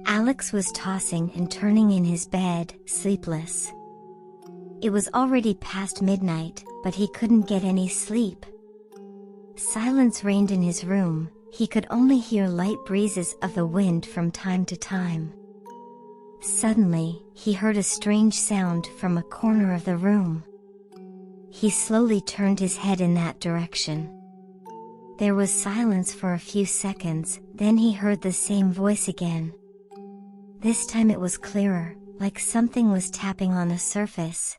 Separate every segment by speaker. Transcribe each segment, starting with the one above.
Speaker 1: Alex was tossing and turning in his bed, sleepless. It was already past midnight, but he couldn't get any sleep. Silence reigned in his room. He could only hear light breezes of the wind from time to time. Suddenly, he heard a strange sound from a corner of the room. He slowly turned his head in that direction. There was silence for a few seconds, then he heard the same voice again. This time it was clearer, like something was tapping on the surface.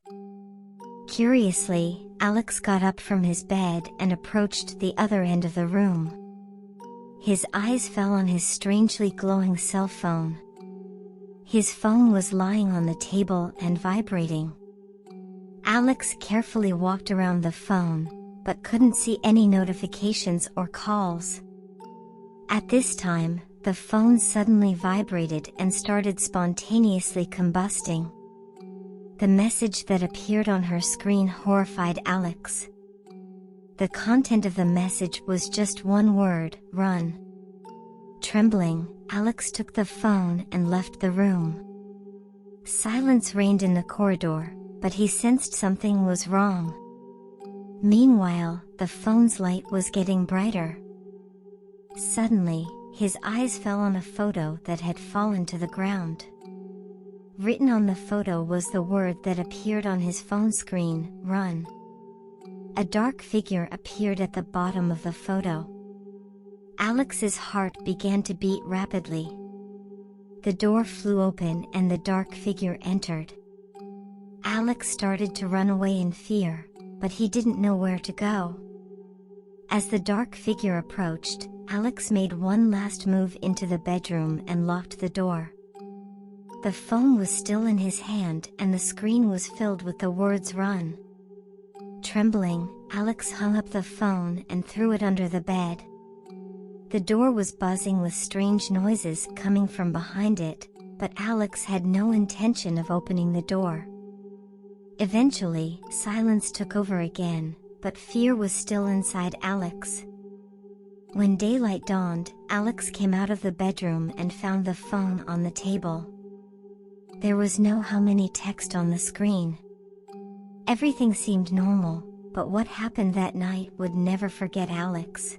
Speaker 1: Curiously, Alex got up from his bed and approached the other end of the room. His eyes fell on his strangely glowing cell phone. His phone was lying on the table and vibrating. Alex carefully walked around the phone, but couldn't see any notifications or calls. At this time, the phone suddenly vibrated and started spontaneously combusting. The message that appeared on her screen horrified Alex. The content of the message was just one word: run. Trembling, Alex took the phone and left the room. Silence reigned in the corridor, but he sensed something was wrong. Meanwhile, the phone's light was getting brighter. Suddenly, his eyes fell on a photo that had fallen to the ground. Written on the photo was the word that appeared on his phone screen: run. A dark figure appeared at the bottom of the photo. Alex's heart began to beat rapidly. The door flew open and the dark figure entered. Alex started to run away in fear, but he didn't know where to go. As the dark figure approached, Alex made one last move into the bedroom and locked the door. The phone was still in his hand and the screen was filled with the words "run." Trembling, Alex hung up the phone and threw it under the bed. The door was buzzing with strange noises coming from behind it, but Alex had no intention of opening the door. Eventually, silence took over again, but fear was still inside Alex. When daylight dawned, Alex came out of the bedroom and found the phone on the table. There was no "how many" text on the screen. Everything seemed normal, but what happened that night would never forget Alex.